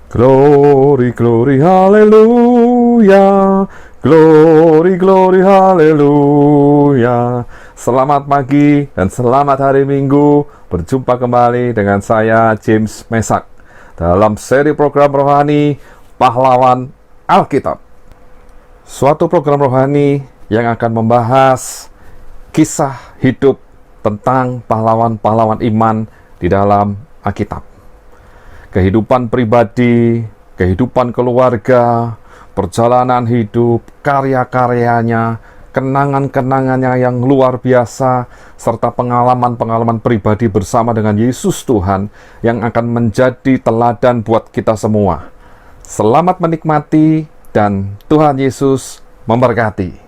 Glory, glory, haleluya. Glory, glory, haleluya. Selamat pagi dan selamat hari Minggu. Berjumpa kembali dengan saya, James Mesak, dalam seri program rohani Pahlawan Alkitab. Suatu program rohani yang akan membahas kisah hidup tentang pahlawan-pahlawan iman di dalam Alkitab. Kehidupan pribadi, kehidupan keluarga, perjalanan hidup, karya-karyanya, kenangan-kenangannya yang luar biasa, serta pengalaman-pengalaman pribadi bersama dengan Yesus Tuhan yang akan menjadi teladan buat kita semua. Selamat menikmati dan Tuhan Yesus memberkati.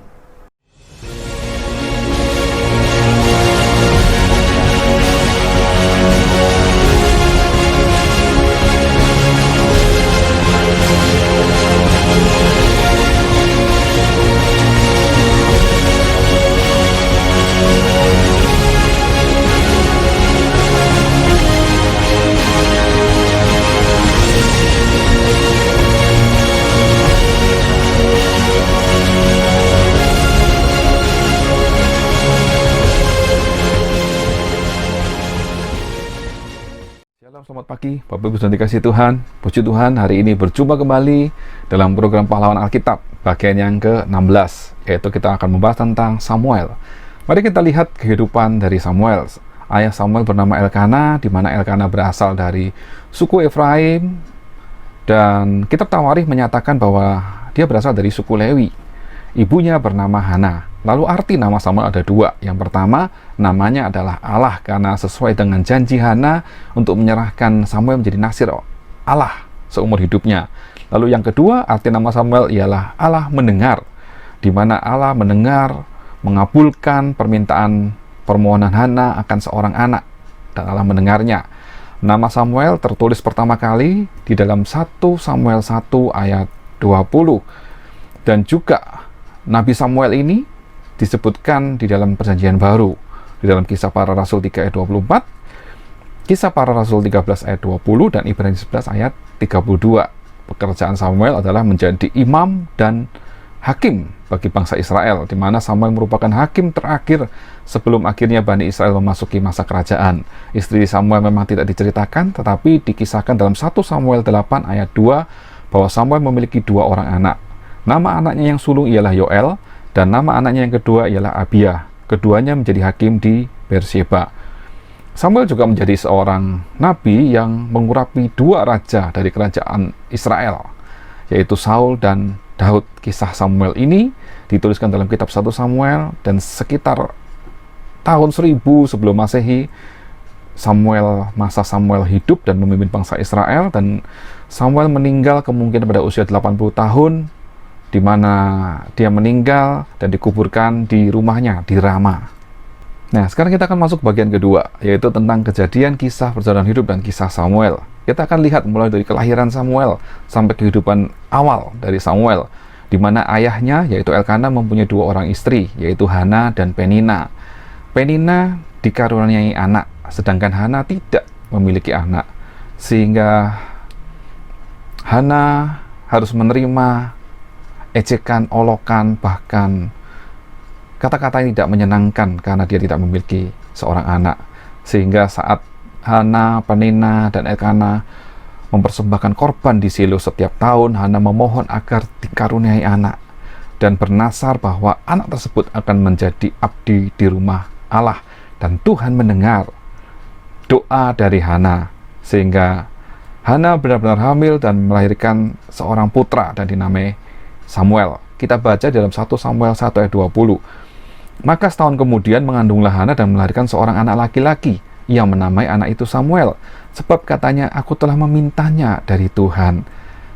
Selamat pagi, Bapak Ibu dan dikasihi Tuhan. Puji Tuhan, hari ini berjumpa kembali dalam program Pahlawan Alkitab bagian yang ke-16, yaitu kita akan membahas tentang Samuel. Mari kita lihat kehidupan dari Samuel. Ayah Samuel bernama Elkana, di mana Elkana berasal dari suku Efraim, dan kitab Tawarikh menyatakan bahwa dia berasal dari suku Lewi. Ibunya bernama Hana. Lalu arti nama Samuel ada dua. Yang pertama, namanya adalah Allah, karena sesuai dengan janji Hana untuk menyerahkan Samuel menjadi nasir Allah seumur hidupnya. Lalu yang kedua, arti nama Samuel ialah Allah mendengar, di mana Allah mendengar, mengabulkan permintaan permohonan Hana akan seorang anak, dan Allah mendengarnya. Nama Samuel tertulis pertama kali di dalam 1 Samuel 1 ayat 20. Dan juga Nabi Samuel ini disebutkan di dalam Perjanjian Baru, di dalam Kisah Para Rasul 3 ayat 24, Kisah Para Rasul 13 ayat 20, dan Ibrani 11 ayat 32. Pekerjaan Samuel adalah menjadi imam dan hakim bagi bangsa Israel, di mana Samuel merupakan hakim terakhir sebelum akhirnya Bani Israel memasuki masa kerajaan. Istri Samuel memang tidak diceritakan, tetapi dikisahkan dalam 1 Samuel 8 ayat 2 bahwa Samuel memiliki 2 orang anak. Nama anaknya yang sulung ialah Yoel, dan nama anaknya yang kedua ialah Abia. Keduanya menjadi hakim di Beersheba. Samuel juga menjadi seorang nabi yang mengurapi 2 raja dari kerajaan Israel, yaitu Saul dan Daud. Kisah Samuel ini dituliskan dalam kitab 1 Samuel, dan sekitar tahun 1000 sebelum Masehi, masa Samuel hidup dan memimpin bangsa Israel, dan Samuel meninggal kemungkinan pada usia 80 tahun, di mana dia meninggal dan dikuburkan di rumahnya di Rama. Nah, sekarang kita akan masuk bagian kedua, yaitu tentang kejadian, kisah, perjalanan hidup, dan kisah Samuel. Kita akan lihat mulai dari kelahiran Samuel sampai kehidupan awal dari Samuel, di mana ayahnya, yaitu Elkana, mempunyai 2 orang istri, yaitu Hana dan Penina. Penina dikaruniai anak, sedangkan Hana tidak memiliki anak, sehingga Hana harus menerima ejekan, olokan, bahkan kata-kata yang tidak menyenangkan karena dia tidak memiliki seorang anak. Sehingga saat Hana, Penina, dan Elkana mempersembahkan korban di Silo setiap tahun, Hana memohon agar dikaruniai anak dan bernasar bahwa anak tersebut akan menjadi abdi di rumah Allah. Dan Tuhan mendengar doa dari Hana, sehingga Hana benar-benar hamil dan melahirkan seorang putra dan dinamai Samuel. Kita baca dalam 1 Samuel 1 ayat 20. Maka setahun kemudian mengandunglah Hana dan melahirkan seorang anak laki-laki. Ia menamai anak itu Samuel, sebab katanya, aku telah memintanya dari Tuhan.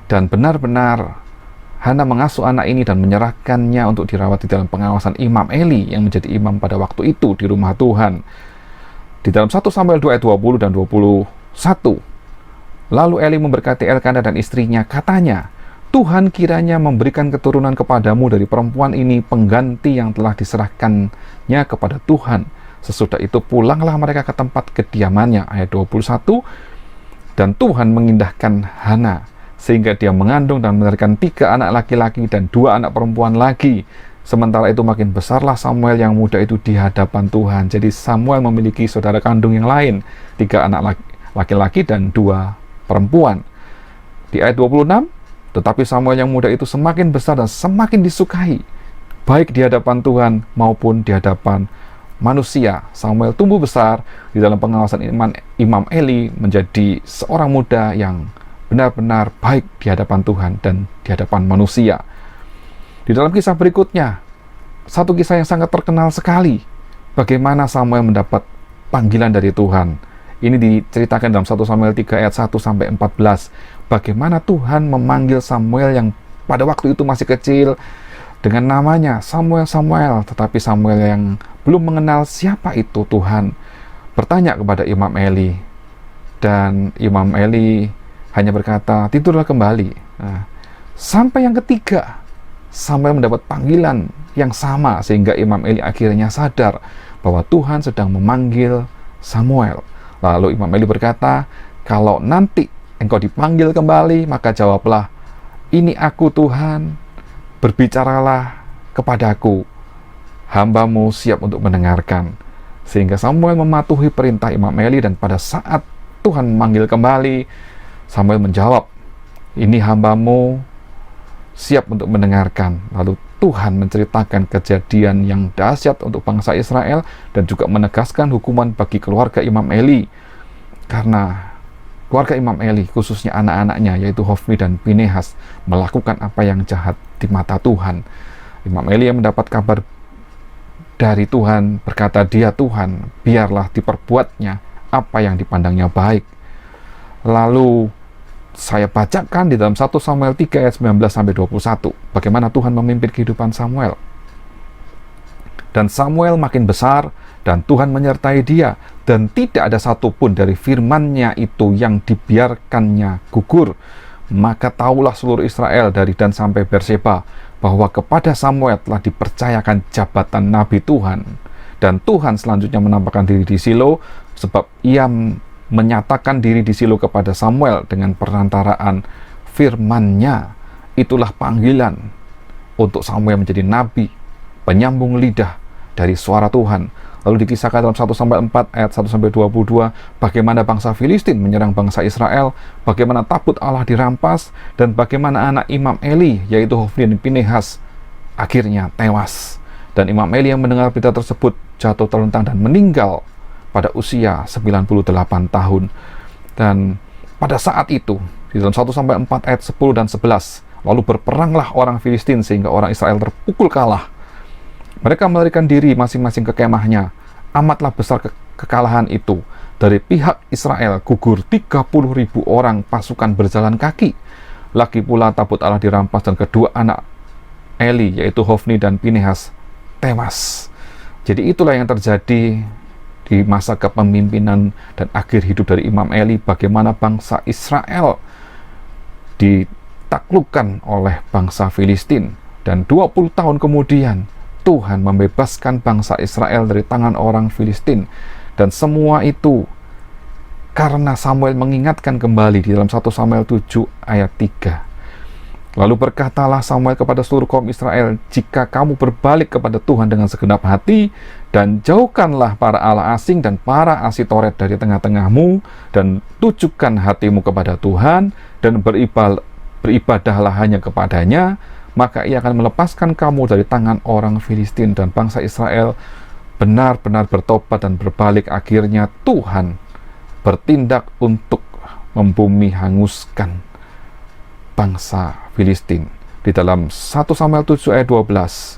Dan benar-benar Hana mengasuh anak ini dan menyerahkannya untuk dirawat di dalam pengawasan Imam Eli yang menjadi imam pada waktu itu di rumah Tuhan. Di dalam 1 Samuel 2 ayat 20 dan 21. Lalu Eli memberkati Elkana dan istrinya, katanya, Tuhan kiranya memberikan keturunan kepadamu dari perempuan ini pengganti yang telah diserahkannya kepada Tuhan. Sesudah itu pulanglah mereka ke tempat kediamannya. Ayat 21. Dan Tuhan mengindahkan Hana sehingga dia mengandung dan melahirkan 3 anak laki-laki dan 2 anak perempuan lagi. Sementara itu makin besarlah Samuel yang muda itu di hadapan Tuhan. Jadi Samuel memiliki saudara kandung yang lain, 3 anak laki-laki dan 2 perempuan. Di ayat 26, tetapi Samuel yang muda itu semakin besar dan semakin disukai, baik di hadapan Tuhan maupun di hadapan manusia. Samuel tumbuh besar di dalam pengawasan Imam Eli, menjadi seorang muda yang benar-benar baik di hadapan Tuhan dan di hadapan manusia. Di dalam kisah berikutnya, satu kisah yang sangat terkenal sekali, bagaimana Samuel mendapat panggilan dari Tuhan. Ini diceritakan dalam 1 Samuel 3 ayat 1 sampai 14. Bagaimana Tuhan memanggil Samuel yang pada waktu itu masih kecil dengan namanya Samuel, tetapi Samuel yang belum mengenal siapa itu Tuhan bertanya kepada Imam Eli, dan Imam Eli hanya berkata, tidurlah kembali. Nah, sampai yang ketiga, Samuel mendapat panggilan yang sama, sehingga Imam Eli akhirnya sadar bahwa Tuhan sedang memanggil Samuel. Lalu Imam Eli berkata, kalau nanti engkau dipanggil kembali, maka jawablah, ini aku Tuhan, berbicaralah kepadaku, hambamu siap untuk mendengarkan. Sehingga Samuel mematuhi perintah Imam Eli, dan pada saat Tuhan memanggil kembali, Samuel menjawab, ini hambamu siap untuk mendengarkan. Lalu Tuhan menceritakan kejadian yang dahsyat untuk bangsa Israel dan juga menegaskan hukuman bagi keluarga Imam Eli, karena keluarga Imam Eli, khususnya anak-anaknya yaitu Hofni dan Pinehas, melakukan apa yang jahat di mata Tuhan. Imam Eli yang mendapat kabar dari Tuhan berkata, dia Tuhan, biarlah diperbuatnya apa yang dipandangnya baik. Lalu saya bacakan di dalam 1 Samuel 3 ayat 19 sampai 21 bagaimana Tuhan memimpin kehidupan Samuel. Dan Samuel makin besar dan Tuhan menyertai dia, dan tidak ada satupun dari firman-Nya itu yang dibiarkannya gugur. Maka tahulah seluruh Israel dari Dan sampai Berseba bahwa kepada Samuel telah dipercayakan jabatan Nabi Tuhan. Dan Tuhan selanjutnya menampakkan diri di Silo, sebab ia menyatakan diri di Silo kepada Samuel dengan perantaraan firman-Nya. Itulah panggilan untuk Samuel menjadi nabi, penyambung lidah dari suara Tuhan. Lalu dikisahkan dalam 1 Samuel 4 ayat 1 sampai 22 bagaimana bangsa Filistin menyerang bangsa Israel, bagaimana tabut Allah dirampas, dan bagaimana anak Imam Eli yaitu Hofni dan Pinehas akhirnya tewas. Dan Imam Eli yang mendengar berita tersebut jatuh terlentang dan meninggal pada usia 98 tahun. Dan pada saat itu di dalam 1 sampai 4 ayat 10 dan 11, lalu berperanglah orang Filistin sehingga orang Israel terpukul kalah. Mereka melarikan diri masing-masing ke kemahnya. Amatlah besar kekalahan itu. Dari pihak Israel gugur 30.000 orang pasukan berjalan kaki. Lagi pula tabut Allah dirampas dan kedua anak Eli yaitu Hofni dan Pinehas tewas. Jadi itulah yang terjadi di masa kepemimpinan dan akhir hidup dari Imam Eli, bagaimana bangsa Israel ditaklukkan oleh bangsa Filistin. Dan 20 tahun kemudian Tuhan membebaskan bangsa Israel dari tangan orang Filistin. Dan semua itu karena Samuel mengingatkan kembali di dalam 1 Samuel 7 ayat 3. Lalu berkatalah Samuel kepada seluruh kaum Israel, jika kamu berbalik kepada Tuhan dengan segenap hati, dan jauhkanlah para allah asing dan para asitoret dari tengah-tengahmu, dan tujukan hatimu kepada Tuhan, dan beribadahlah hanya kepadanya, maka ia akan melepaskan kamu dari tangan orang Filistin. Dan bangsa Israel benar-benar bertobat dan berbalik. Akhirnya Tuhan bertindak untuk membumi hanguskan bangsa Filistin. Di dalam 1 Samuel 7 ayat 12,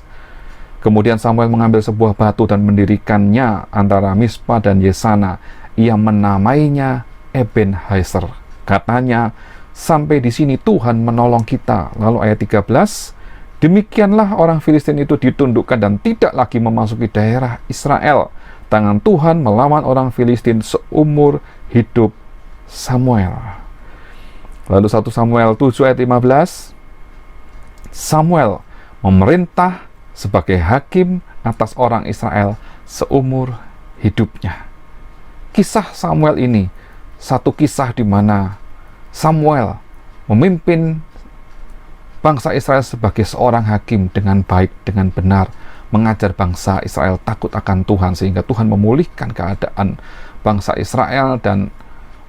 kemudian Samuel mengambil sebuah batu dan mendirikannya antara Mispa dan Yesana. Ia menamainya Eben Hazer. Katanya, sampai di sini Tuhan menolong kita. Lalu ayat 13, demikianlah orang Filistin itu ditundukkan dan tidak lagi memasuki daerah Israel. Tangan Tuhan melawan orang Filistin seumur hidup Samuel. Lalu 1 Samuel 7 ayat 15, Samuel memerintah sebagai hakim atas orang Israel seumur hidupnya. Kisah Samuel ini satu kisah di mana Samuel memimpin bangsa Israel sebagai seorang hakim dengan baik, dengan benar, mengajar bangsa Israel takut akan Tuhan, sehingga Tuhan memulihkan keadaan bangsa Israel dan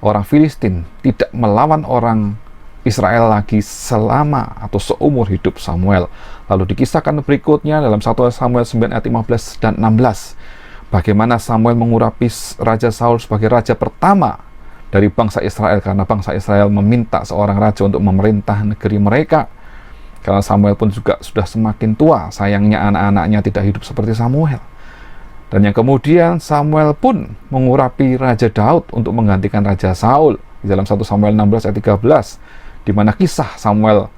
orang Filistin tidak melawan orang Israel lagi selama atau seumur hidup Samuel. Lalu dikisahkan berikutnya dalam 1 Samuel 9 ayat 15 dan 16, bagaimana Samuel mengurapi Raja Saul sebagai raja pertama dari bangsa Israel, karena bangsa Israel meminta seorang raja untuk memerintah negeri mereka. Karena Samuel pun juga sudah semakin tua, sayangnya anak-anaknya tidak hidup seperti Samuel. Dan yang kemudian Samuel pun mengurapi Raja Daud untuk menggantikan Raja Saul. Di dalam 1 Samuel 16 ayat 13, di mana kisah Samuel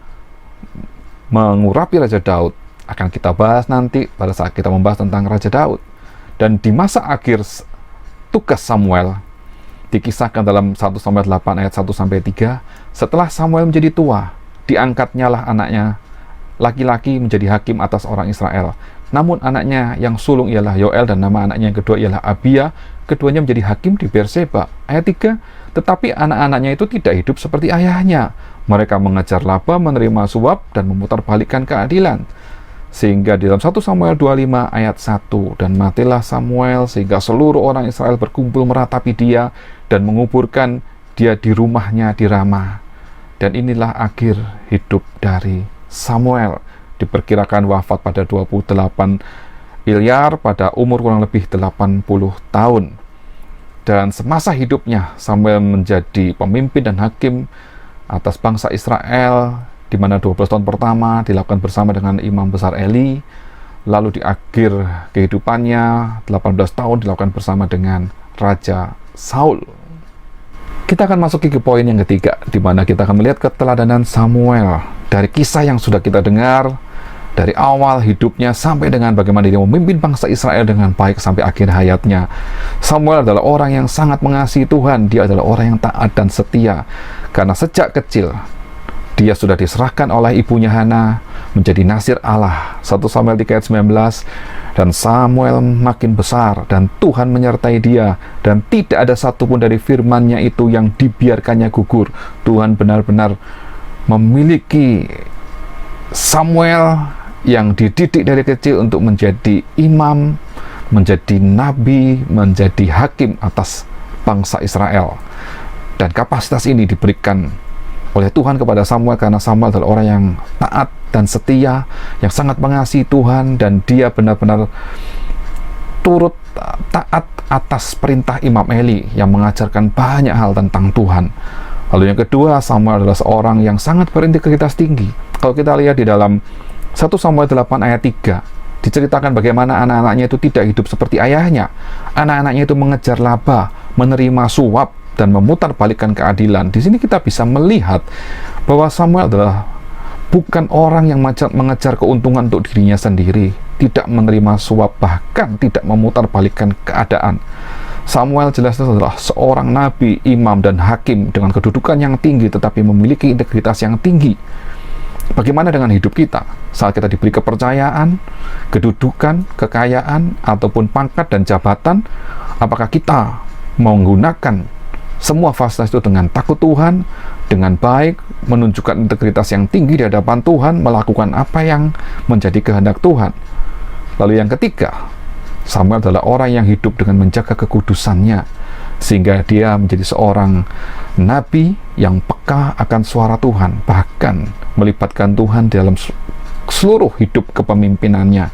mengurapi Raja Daud akan kita bahas nanti pada saat kita membahas tentang Raja Daud. Dan di masa akhir tugas Samuel dikisahkan dalam 1 Samuel 8 ayat 1-3, setelah Samuel menjadi tua, diangkatnya lah anaknya laki-laki menjadi hakim atas orang Israel. Namun anaknya yang sulung ialah Yoel, dan nama anaknya yang kedua ialah Abia. Keduanya menjadi hakim di Berseba. Ayat 3, tetapi anak-anaknya itu tidak hidup seperti ayahnya. Mereka mengejar laba, menerima suap, dan memutarbalikkan keadilan. Sehingga di dalam 1 Samuel 25 ayat 1, dan matilah Samuel sehingga seluruh orang Israel berkumpul meratapi dia dan menguburkan dia di rumahnya di Rama. Dan inilah akhir hidup dari Samuel. Diperkirakan wafat pada 28 Ilyar pada umur kurang lebih 80 tahun. Dan semasa hidupnya Samuel menjadi pemimpin dan hakim atas bangsa Israel, di mana 12 tahun pertama dilakukan bersama dengan imam besar Eli. Lalu di akhir kehidupannya 18 tahun dilakukan bersama dengan Raja Saul. Kita akan masuk ke poin yang ketiga, di mana kita akan melihat keteladanan Samuel dari kisah yang sudah kita dengar dari awal hidupnya sampai dengan bagaimana dia memimpin bangsa Israel dengan baik sampai akhir hayatnya. Samuel adalah orang yang sangat mengasihi Tuhan. Dia adalah orang yang taat dan setia, karena sejak kecil dia sudah diserahkan oleh ibunya Hana menjadi nasir Allah. 1 Samuel 3 ayat 19, dan Samuel makin besar dan Tuhan menyertai dia, dan tidak ada satupun dari firman-Nya itu yang dibiarkannya gugur. Tuhan benar-benar memiliki Samuel yang dididik dari kecil untuk menjadi imam, menjadi nabi, menjadi hakim atas bangsa Israel. Dan kapasitas ini diberikan oleh Tuhan kepada Samuel karena Samuel adalah orang yang taat dan setia, yang sangat mengasihi Tuhan, dan dia benar-benar turut taat atas perintah Imam Eli yang mengajarkan banyak hal tentang Tuhan. Lalu yang kedua, Samuel adalah seorang yang sangat berintegritas tinggi. Kalau kita lihat di dalam 1 Samuel 8 ayat 3, diceritakan bagaimana anak-anaknya itu tidak hidup seperti ayahnya. Anak-anaknya itu mengejar laba, menerima suap, dan memutarbalikkan keadilan. Di sini kita bisa melihat bahwa Samuel adalah bukan orang yang mengejar keuntungan untuk dirinya sendiri, tidak menerima suap, bahkan tidak memutarbalikkan keadaan. Samuel jelas adalah seorang nabi, imam, dan hakim dengan kedudukan yang tinggi, tetapi memiliki integritas yang tinggi. Bagaimana dengan hidup kita saat kita diberi kepercayaan, kedudukan, kekayaan, ataupun pangkat dan jabatan? Apakah kita menggunakan semua fasilitas itu dengan takut Tuhan, dengan baik, menunjukkan integritas yang tinggi di hadapan Tuhan, melakukan apa yang menjadi kehendak Tuhan? Lalu yang ketiga, Samuel adalah orang yang hidup dengan menjaga kekudusannya, sehingga dia menjadi seorang nabi yang peka akan suara Tuhan, bahkan melibatkan Tuhan dalam seluruh hidup kepemimpinannya.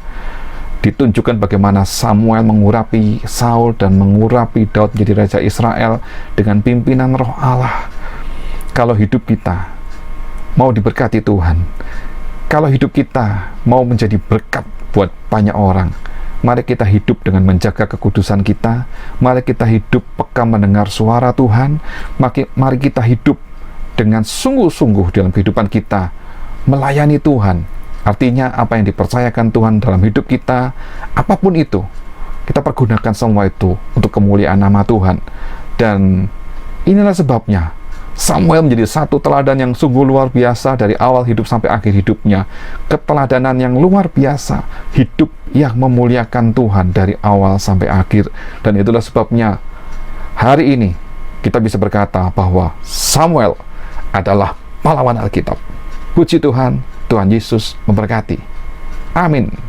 Ditunjukkan bagaimana Samuel mengurapi Saul dan mengurapi Daud menjadi Raja Israel dengan pimpinan Roh Allah. Kalau hidup kita mau diberkati Tuhan, kalau hidup kita mau menjadi berkat buat banyak orang, mari kita hidup dengan menjaga kekudusan kita. Mari kita hidup peka mendengar suara Tuhan. Mari kita hidup dengan sungguh-sungguh dalam kehidupan kita, melayani Tuhan. Artinya apa yang dipercayakan Tuhan dalam hidup kita, apapun itu, kita pergunakan semua itu untuk kemuliaan nama Tuhan. Dan inilah sebabnya Samuel menjadi satu teladan yang sungguh luar biasa dari awal hidup sampai akhir hidupnya. Keteladanan yang luar biasa, hidup yang memuliakan Tuhan dari awal sampai akhir. Dan itulah sebabnya hari ini kita bisa berkata bahwa Samuel adalah pahlawan Alkitab. Puji Tuhan, Tuhan Yesus memberkati. Amin.